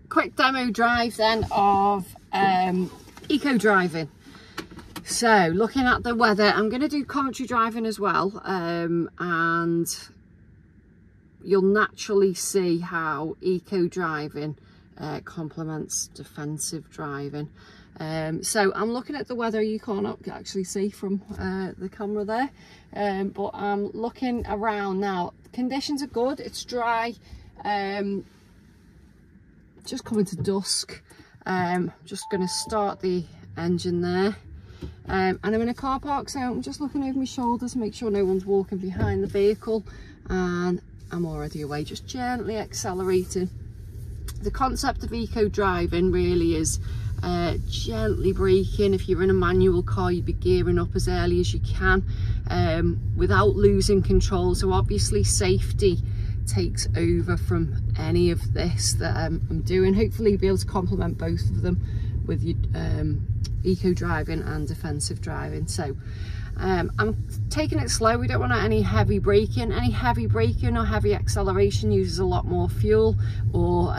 quick demo drive then of eco driving. So looking at the weather, I'm going to do commentary driving as well, and you'll naturally see how eco driving complements defensive driving. So I'm looking at the weather. You can't actually see from the camera there, but I'm looking around now. Conditions are good, it's dry, just coming to dusk. Just going to start the engine there, and I'm in a car park, so I'm just looking over my shoulders, make sure no one's walking behind the vehicle, and I'm already away, just gently accelerating. The concept of eco driving really is gently braking. If you're in a manual car, you'd be gearing up as early as you can without losing control. So obviously safety takes over from any of this that I'm doing. Hopefully you'll be able to complement both of them with your eco driving and defensive driving. So I'm taking it slow. We don't want any heavy braking. Any heavy braking or heavy acceleration uses a lot more fuel or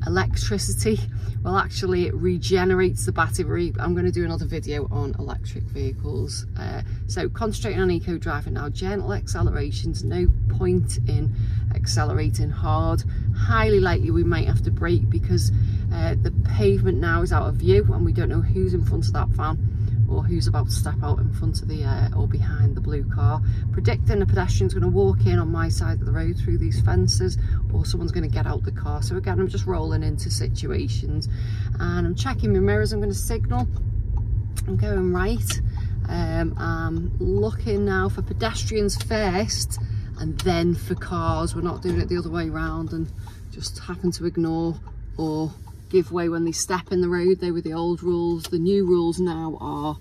electricity. Well, actually it regenerates the battery. I'm going to do another video on electric vehicles. So concentrating on eco driving now, gentle accelerations, no point in accelerating hard. Highly likely we might have to brake because the pavement now is out of view and we don't know who's in front of that van or who's about to step out in front of the or behind the blue car. Predicting a pedestrian's going to walk in on my side of the road through these fences, or someone's going to get out the car. So again, I'm just rolling into situations and I'm checking my mirrors. I'm going to signal. I'm going right. I'm looking now for pedestrians first and then for cars. We're not doing it the other way around and just happen to ignore or give way when they step in the road. They were the old rules. The new rules now are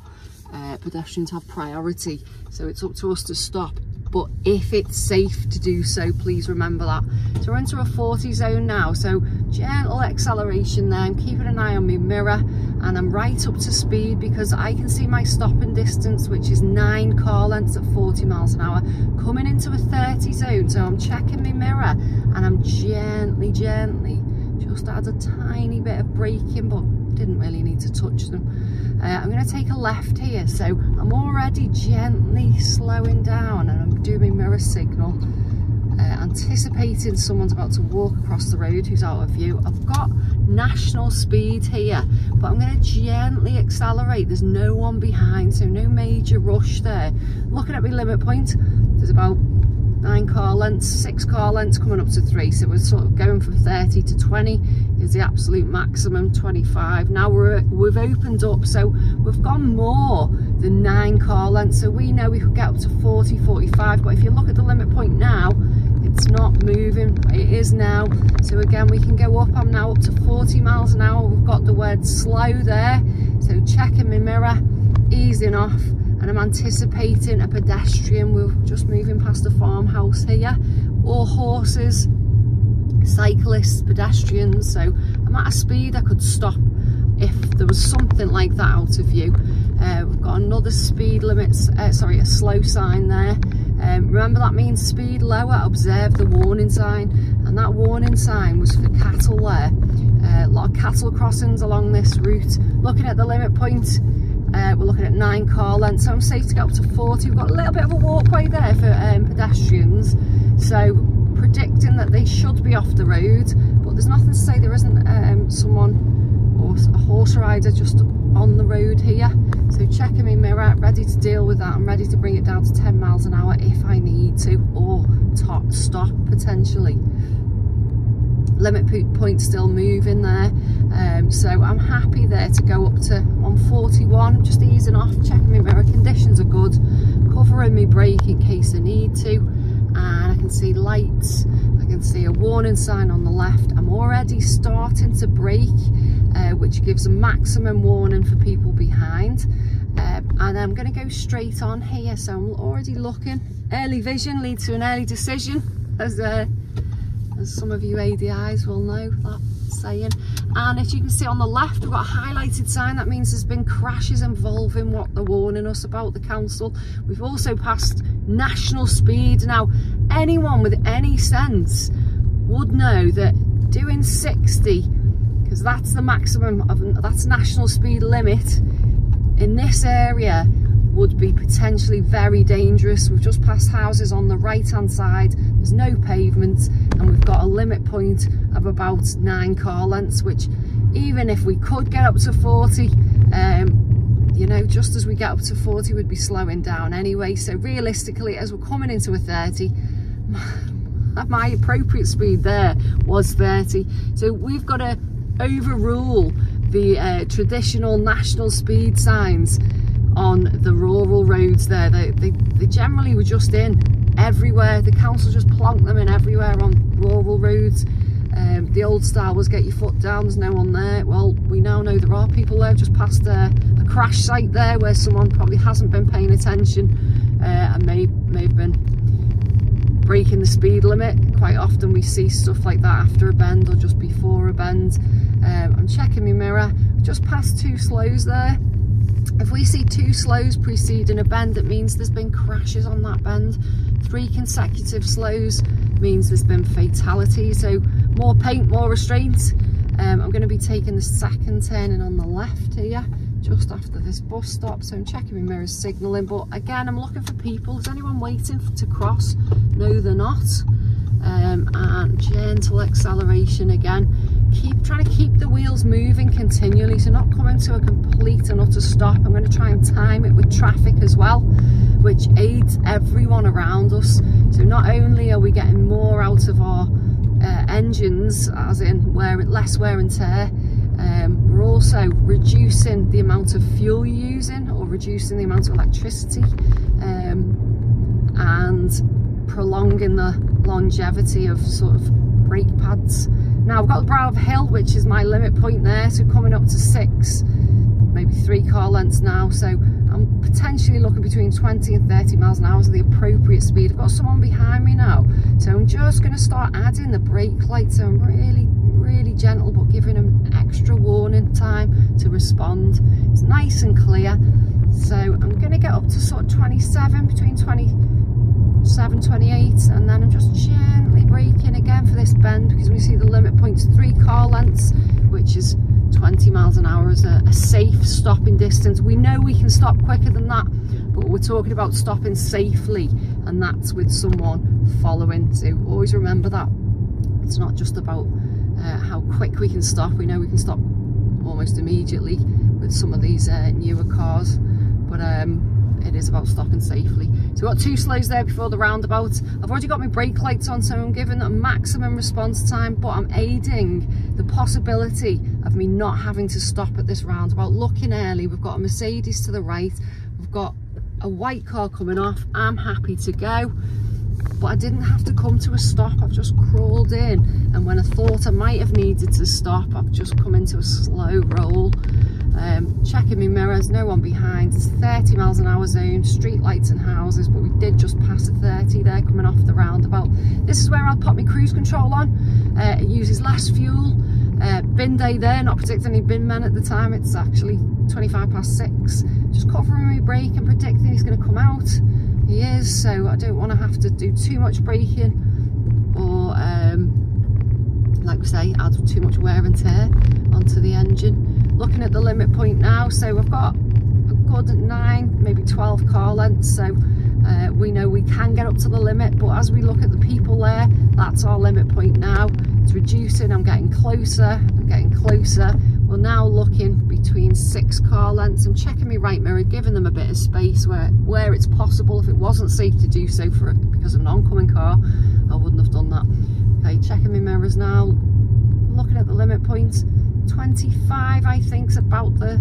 pedestrians have priority, so it's up to us to stop, but if it's safe to do so, please remember that. So we're into a 40 zone now, so gentle acceleration there. I'm keeping an eye on my mirror and I'm right up to speed because I can see my stopping distance, which is 9 car lengths at 40 miles an hour, coming into a 30 zone. So I'm checking my mirror and I'm gently just add a tiny bit of braking, but didn't really need to touch them. I'm going to take a left here, so I'm already gently slowing down and I'm doing my mirror signal, anticipating someone's about to walk across the road who's out of view. I've got national speed here, but I'm going to gently accelerate. There's no one behind, so no major rush there. Looking at my limit point, there's about 9 car lengths, 6 car lengths coming up to 3, so we're sort of going from 30 to 20 is the absolute maximum. 25 now. We've opened up, so we've gone more than 9 car lengths, so we know we could get up to 40, 45, but if you look at the limit point now, it's not moving. It is now, so again we can go up. I'm now up to 40 miles an hour. We've got the word slow there, so checking my mirror, easing off, and I'm anticipating a pedestrian. We're just moving past a farmhouse here, or horses, cyclists, pedestrians. So I'm at a speed I could stop if there was something like that out of view. We've got another speed limits, sorry, a slow sign there. Remember that means speed lower, observe the warning sign, and that warning sign was for cattle there. A lot of cattle crossings along this route. Looking at the limit point, we're looking at 9 car lengths, so I'm safe to get up to 40. We've got a little bit of a walkway there for pedestrians, so predicting that they should be off the road, but there's nothing to say there isn't someone or a horse rider just on the road here. So checking my mirror, ready to deal with that. I'm ready to bring it down to 10 miles an hour if I need to, or stop potentially. Limit point still moving there, so I'm happy there to go up to 141, just easing off, checking my mirror. Conditions are good, covering my brake in case I need to, and I can see lights, I can see a warning sign on the left. I'm already starting to brake, which gives a maximum warning for people behind, and I'm going to go straight on here, so I'm already looking. Early vision leads to an early decision, as some of you ADIs will know that saying. And as you can see on the left, we've got a highlighted sign. That means there's been crashes involving what they're warning us about, the council. We've also passed national speed. Now, anyone with any sense would know that doing 60 because that's the maximum that's national speed limit in this area, would be potentially very dangerous. We've just passed houses on the right hand side, there's no pavement, and we've got a limit point of about 9 car lengths, which even if we could get up to 40, you know, just as we get up to 40 we'd be slowing down anyway. So realistically, as we're coming into a 30, my appropriate speed there was 30. So we've got to overrule the traditional national speed signs on the rural roads there. They generally were just in everywhere. The council just plonked them in everywhere on rural roads. The old style was get your foot down, there's no one there. Well, we now know there are people there. Just past a crash site there where someone probably hasn't been paying attention and may have been breaking the speed limit. Quite often we see stuff like that after a bend or just before a bend. I'm checking my mirror, just past 2 slows there. If we see 2 slows preceding a bend, it means there's been crashes on that bend. 3 consecutive slows means there's been fatalities. So more paint, more restraint. I'm going to be taking the second turning on the left here, just after this bus stop. So I'm checking my mirrors, signalling, but again I'm looking for people. Is anyone waiting to cross? No, they're not. And gentle acceleration again. Trying to keep the wheels moving continually, so not coming to a complete and utter stop. I'm going to try and time it with traffic as well, which aids everyone around us. So not only are we getting more out of our engines, as in less wear and tear, we're also reducing the amount of fuel you're using, or reducing the amount of electricity, and prolonging the longevity of sort of brake pads. Now I've got the brow of a hill, which is my limit point there, so coming up to 6, maybe 3 car lengths now. So I'm potentially looking between 20 and 30 miles an hour as the appropriate speed. I've got someone behind me now, so I'm just going to start adding the brake lights. So I'm really gentle, but giving them extra warning time to respond. It's nice and clear. So I'm going to get up to sort of 27, between 27, 28, and then I'm just gently braking again for this bend, because we see the limit point's 3 car lengths, which is 20 miles an hour as a safe stopping distance. We know we can stop quicker than that, but we're talking about stopping safely, and that's with someone following. So always remember that it's not just about how quick we can stop. We know we can stop almost immediately with some of these newer cars, but it is about stopping safely. So we've got 2 slows there before the roundabout. I've already got my brake lights on, so I'm giving a maximum response time, but I'm aiding the possibility of me not having to stop at this roundabout. Looking early, we've got a Mercedes to the right, we've got a white car coming off. I'm happy to go, but I didn't have to come to a stop. I've just crawled in, and when I thought I might have needed to stop, I've just come into a slow roll. Checking my mirrors, no one behind. It's 30 miles an hour zone, street lights and houses, but we did just pass a 30 there coming off the roundabout. This is where I'll pop my cruise control on. It uses less fuel. Bin day there, not predicting any bin men at the time. It's actually 25 past 6. Just covering my brake and predicting he's going to come out. He is, so I don't want to have to do too much braking, or like we say, add too much wear and tear onto the engine. Looking at the limit point now, so I've got a good 9, maybe 12 car lengths, so we know we can get up to the limit. But as we look at the people there, that's our limit point now. It's reducing, I'm getting closer, we're now looking between 6 car lengths. I'm checking my right mirror, giving them a bit of space where it's possible. If it wasn't safe to do so because of an oncoming car, I wouldn't have done that. Okay, checking my mirrors now, looking at the limit point. 25 I think is about the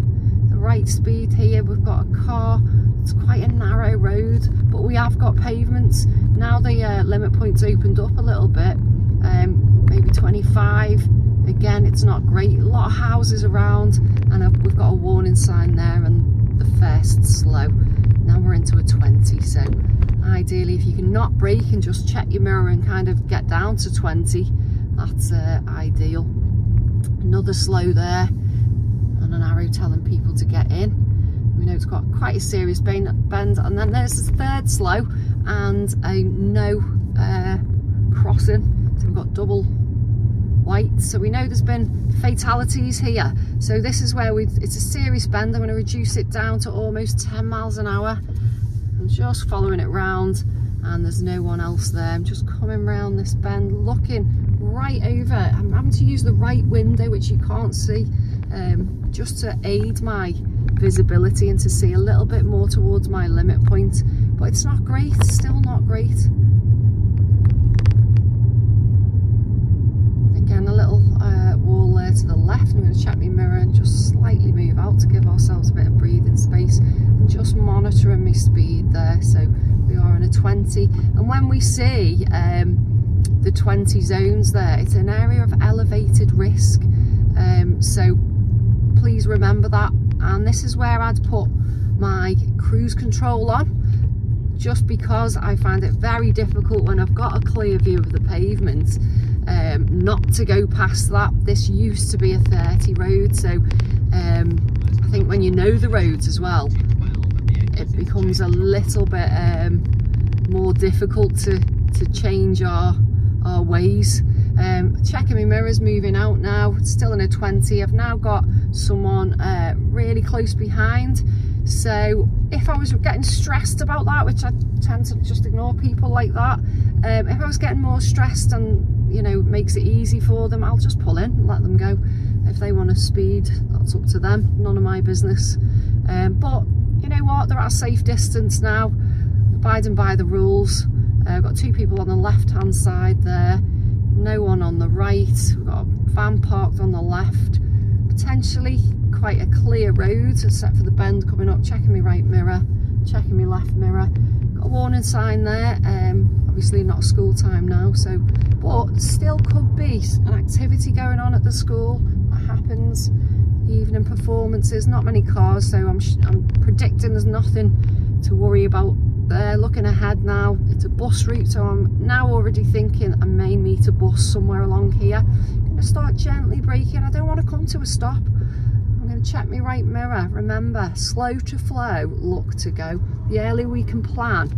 right speed here. We've got a car, it's quite a narrow road, but we have got pavements. Now the limit point's opened up a little bit, maybe 25. Again, it's not great, a lot of houses around, and we've got a warning sign there, and the first slow. Now we're into a 20, so ideally if you can not brake and just check your mirror and kind of get down to 20, that's ideal. Another slow there, and an arrow telling people to get in. We know it's got quite a serious bend, and then there's the 3rd slow and a no crossing. So we've got double white, so we know there's been fatalities here. So this is where it's a serious bend. I'm going to reduce it down to almost 10 miles an hour. I'm just following it round, and there's no one else there. I'm just coming round this bend, looking right over. I'm having to use the right window, which you can't see, just to aid my visibility and to see a little bit more towards my limit point. But it's not great, still not great. Again, a little wall there to the left. I'm going to check my mirror and just slightly move out to give ourselves a bit of breathing space, and just monitoring my speed there. So we are in a 20, and when we see the 20 zones there, it's an area of elevated risk, so please remember that. And this is where I'd put my cruise control on, just because I find it very difficult when I've got a clear view of the pavement not to go past that. This used to be a 30 road, so I think when you know the roads as well, it becomes a little bit more difficult to change our ways. Checking my mirrors, moving out now, it's still in a 20. I've now got someone really close behind, so if I was getting stressed about that, which I tend to just ignore people like that, if I was getting more stressed and, you know, makes it easy for them, I'll just pull in and let them go. If they want to speed, that's up to them, none of my business. But you know what, they're at a safe distance now, abiding by the rules. I've got two people on the left hand side there, no one on the right. We've got a van parked on the left, potentially quite a clear road except for the bend coming up. Checking my right mirror, checking my left mirror. Got a warning sign there, obviously not school time now, so, but still could be an activity going on at the school. That happens, evening performances, not many cars, so I'm predicting there's nothing to worry about there. Looking ahead now, it's a bus route, so I'm now already thinking I may meet a bus somewhere along here. I'm going to start gently braking. I don't want to come to a stop. I'm going to check my right mirror. Remember, slow to flow, look to go. The earlier we can plan,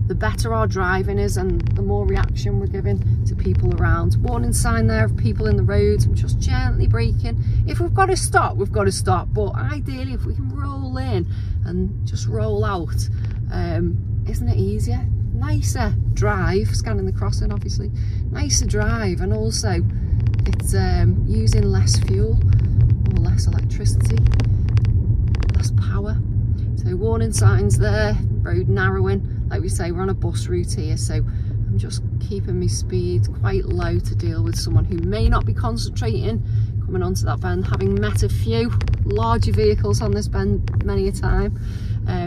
the better our driving is, and the more reaction we're giving to people around. Warning sign there of people in the road. I'm just gently braking. If we've got to stop, we've got to stop, but ideally if we can roll in and just roll out, isn't it easier? Nicer drive, scanning the crossing obviously, nicer drive, and also it's using less fuel or less electricity, less power. So warning signs there, road narrowing. Like we say, we're on a bus route here, so I'm just keeping my speed quite low to deal with someone who may not be concentrating coming onto that bend, having met a few larger vehicles on this bend many a time.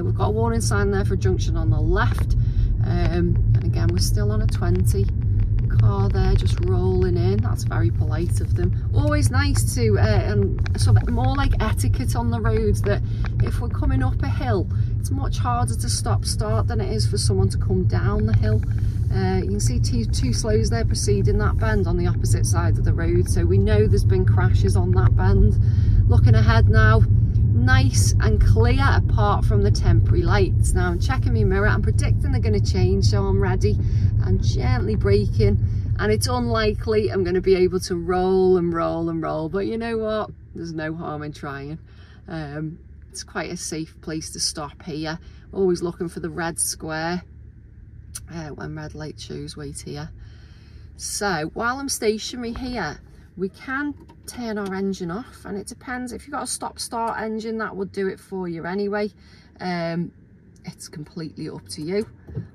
We've got a warning sign there for a junction on the left, and again we're still on a 20. Car there just rolling in, that's very polite of them. Always nice to sort of more like etiquette on the roads, that if we're coming up a hill, it's much harder to start than it is for someone to come down the hill. You can see two slows there preceding that bend on the opposite side of the road, so we know there's been crashes on that bend. Looking ahead now, nice and clear apart from the temporary lights. Now I'm checking my mirror, I'm predicting they're going to change, so I'm ready. I'm gently braking, and it's unlikely I'm going to be able to roll and roll and roll, but you know what, there's no harm in trying. It's quite a safe place to stop here. Always looking for the red square when red light shows wait here. So while I'm stationary here, we can turn our engine off, and it depends. If you've got a stop-start engine, that would do it for you anyway. It's completely up to you.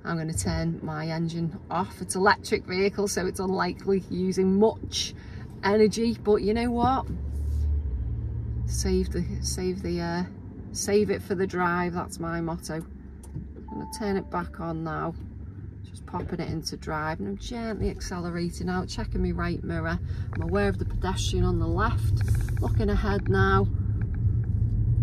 I'm going to turn my engine off. It's an electric vehicle, so it's unlikely using much energy, but you know what, save it for the drive. That's my motto. I'm going to turn it back on now, just popping it into drive, and I'm gently accelerating out, checking my right mirror. I'm aware of the pedestrian on the left. Looking ahead now,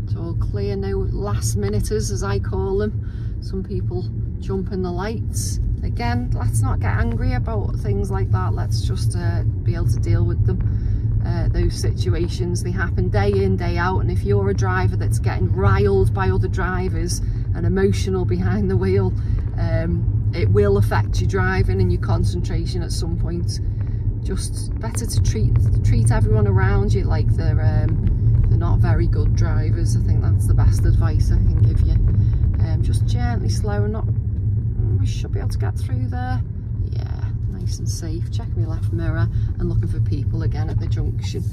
it's all clear, no last minuters as I call them. Some people jumping the lights. Again, let's not get angry about things like that. Let's just be able to deal with them. Those situations, they happen day in, day out, and if you're a driver that's getting riled by other drivers and emotional behind the wheel, it will affect your driving and your concentration at some point. just better to treat everyone around you like they're not very good drivers. I think that's the best advice I can give you. Just gently slow, and not, we should be able to get through there. Yeah, nice and safe. Checking my left mirror and looking for people again at the junction.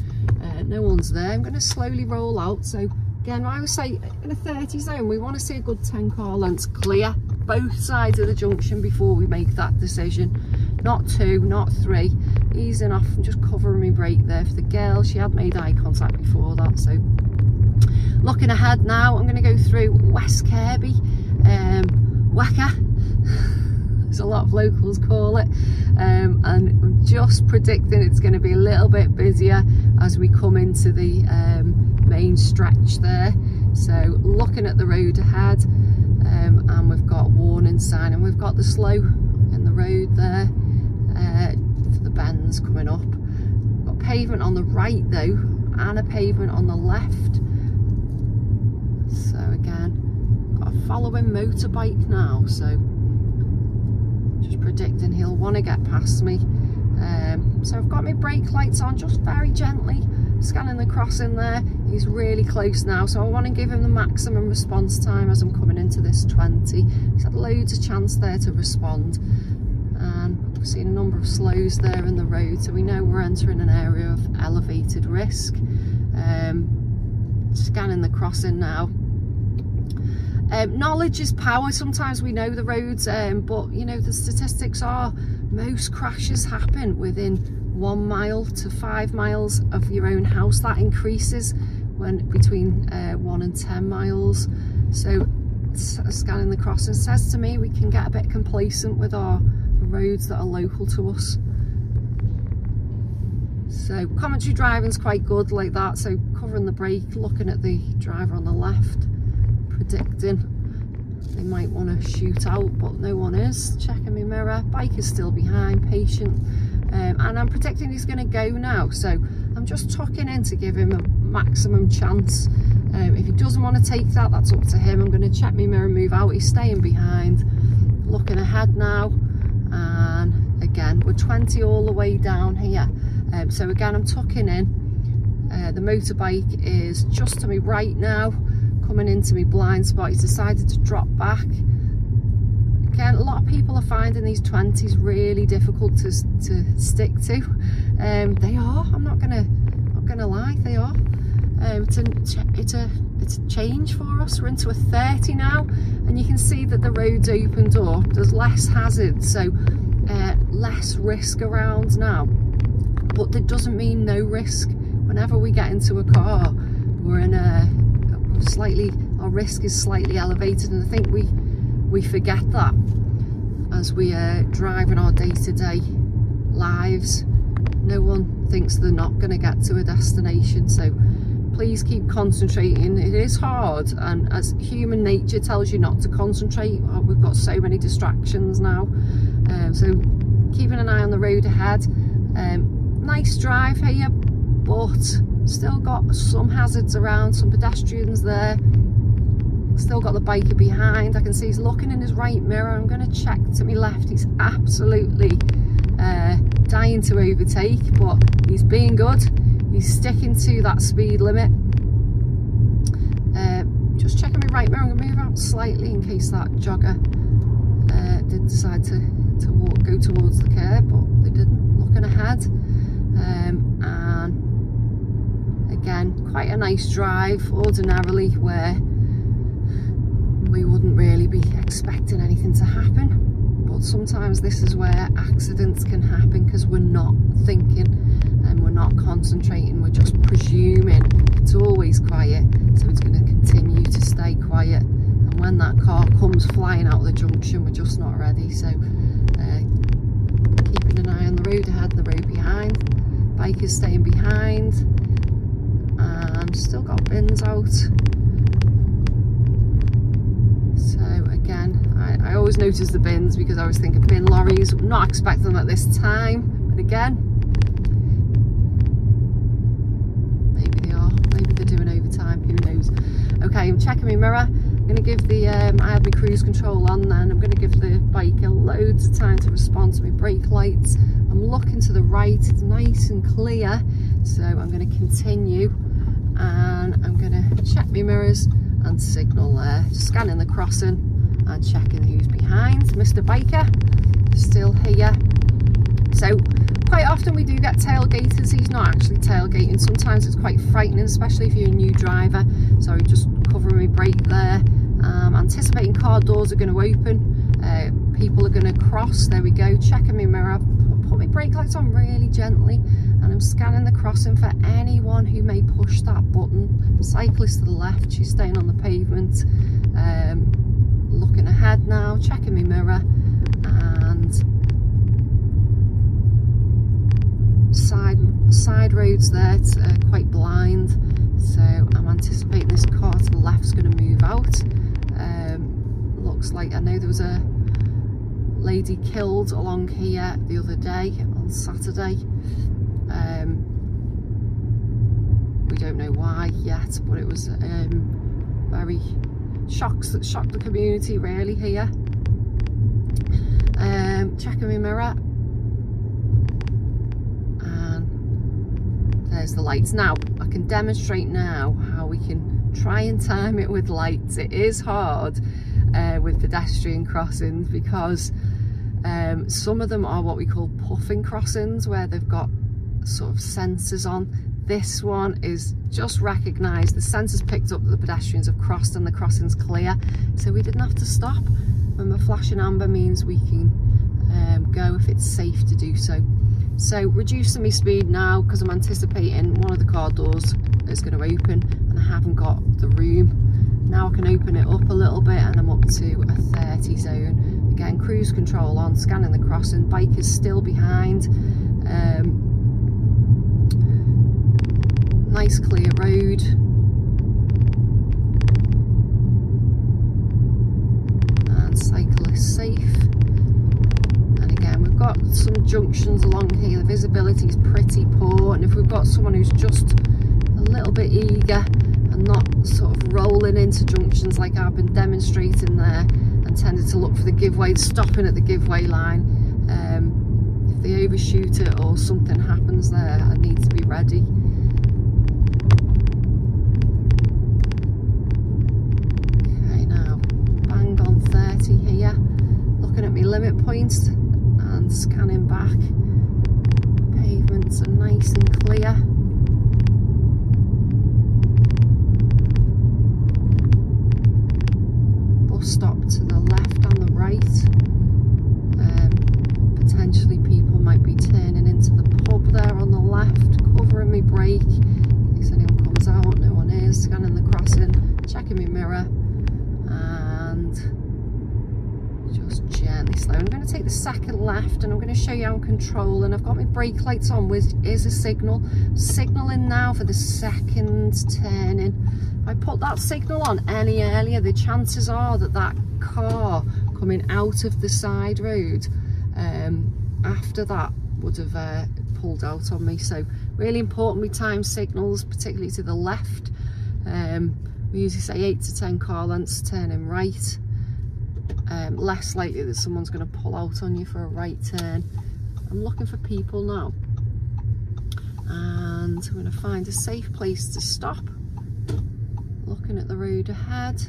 No one's there. I'm going to slowly roll out. So again, I would say in a 30 zone, we want to see a good 10 car lengths clear both sides of the junction before we make that decision. Not 2, not 3. Easing off and just covering my brake there for the girl. She had made eye contact before that. So looking ahead now, I'm going to go through West Kirby, Weka. As a lot of locals call it, and I'm just predicting it's going to be a little bit busier as we come into the main stretch there. So looking at the road ahead, and we've got a warning sign, and we've got the slow in the road there for the bends coming up. Got pavement on the right though, and a pavement on the left. So again, got a following motorbike now, so just predicting he'll want to get past me. So I've got my brake lights on, just very gently scanning the crossing there. He's really close now, so I want to give him the maximum response time as I'm coming into this 20. He's had loads of chance there to respond, and we've seen a number of slows there in the road, so we know we're entering an area of elevated risk. Scanning the crossing now. Knowledge is power. Sometimes we know the roads, but you know, the statistics are most crashes happen within 1 mile to 5 miles of your own house. That increases when between 1 and 10 miles. So scanning the crossing says to me we can get a bit complacent with the roads that are local to us. So commentary driving's quite good like that, so covering the brake, looking at the driver on the left, predicting they might want to shoot out, but no one is. Checking my mirror, bike is still behind, patient, and I'm predicting he's going to go now, so I'm just tucking in to give him a maximum chance. If he doesn't want to take that, that's up to him. I'm going to check my mirror, move out. He's staying behind. Looking ahead now, and again we're 20 all the way down here. So again, I'm tucking in. The motorbike is just to my right now, coming into my blind spot. He's decided to drop back. Again, a lot of people are finding these 20s really difficult to stick to. They are. I'm not gonna lie, they are. It's a change for us. We're into a 30 now, and you can see that the road's opened up. There's less hazards, so less risk around now. But that doesn't mean no risk. Whenever we get into a car, we're in our risk is slightly elevated, and I think we forget that as we drive in our day-to-day lives. No one thinks they're not going to get to a destination, so please keep concentrating. It is hard, and as human nature tells you not to concentrate, we've got so many distractions now. So keeping an eye on the road ahead. Nice drive here, but still got some hazards around, some pedestrians there. Still got the biker behind. I can see he's looking in his right mirror. I'm going to check to my left. He's absolutely dying to overtake, but he's being good. He's sticking to that speed limit. Just checking my right mirror. I'm going to move out slightly in case that jogger did decide to go towards the curb, but they didn't. Looking ahead. And again, quite a nice drive, ordinarily where we wouldn't really be expecting anything to happen, but sometimes this is where accidents can happen because we're not thinking and we're not concentrating, we're just presuming it's always quiet, so it's going to continue to stay quiet, and when that car comes flying out of the junction, we're just not ready. So keeping an eye on the road ahead, the road behind. Bike is staying behind, and still got bins out. So again, I always notice the bins because I was thinking bin lorries, not expect them at this time, but again, maybe they are, maybe they're doing overtime, who knows. Okay, I'm checking my mirror. I'm going to give the, I had my cruise control on then, I'm going to give the bike loads of time to respond to my brake lights. I'm looking to the right, it's nice and clear, so I'm going to continue and I'm going to check my mirrors and signal there, scanning the crossing and checking who's behind. Mr. Biker still here. So quite often we do get tailgaters. He's not actually tailgating. Sometimes it's quite frightening, especially if you're a new driver. So I'm just covering my brake there. Anticipating car doors are going to open. People are going to cross. There we go. Checking my mirror. Put my brake lights on really gently. And I'm scanning the crossing for anyone who may push that button. Cyclist to the left. She's staying on the pavement. Looking ahead now. Checking my mirror. And side roads there, it's quite blind, so I'm anticipating this car to the left's going to move out. Looks like, I know there was a lady killed along here the other day on Saturday. We don't know why yet, but it was very shocked the community really here. Checking my mirror. There's the lights. Now I can demonstrate now how we can try and time it with lights. It is hard with pedestrian crossings because some of them are what we call puffing crossings, where they've got sort of sensors on. This one is just recognised, the sensors picked up that the pedestrians have crossed and the crossing's clear, so we didn't have to stop. When we're flashing amber means we can go if it's safe to do so. So reducing my speed now because I'm anticipating one of the car doors is going to open and I haven't got the room. Now I can open it up a little bit and I'm up to a 30 zone. Again, cruise control on, scanning the crossing. Bike is still behind. Nice clear road. And cyclist safe. We've got some junctions along here, the visibility is pretty poor, and if we've got someone who's just a little bit eager and not sort of rolling into junctions like I've been demonstrating there and tended to look for the giveaway, stopping at the giveaway line, if they overshoot it or something happens there, I need to be ready. Okay, now bang on 30 here, looking at my limit points and scanning back. Pavements are nice and clear. Bus stop to the left and the right. Potentially people might be turning into the pub there on the left. Covering my brake in case anyone comes out. No one is. Scanning the crossing. Checking my mirror. And just gently slow. I'm going to take the second left and I'm going to show you how I'm controlling. I've got my brake lights on, which is a signal. Signalling now for the second turning. If I put that signal on any earlier, the chances are that that car coming out of the side road after that would have pulled out on me. So really important we time signals, particularly to the left. We usually say 8 to 10 car lengths turning right. Less likely that someone's going to pull out on you for a right turn. I'm looking for people now and I'm going to find a safe place to stop. Looking at the road ahead.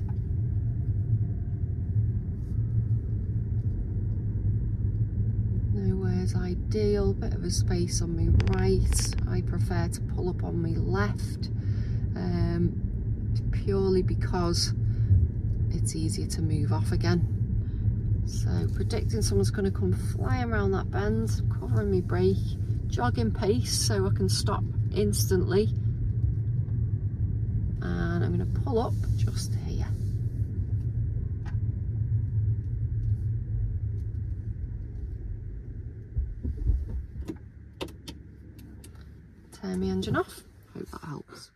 Nowhere's ideal, bit of a space on my right. I prefer to pull up on my left purely because it's easier to move off again. So predicting someone's going to come flying around that bend, covering my brake, jogging pace so I can stop instantly, and I'm going to pull up just here. Turn my engine off, hope that helps.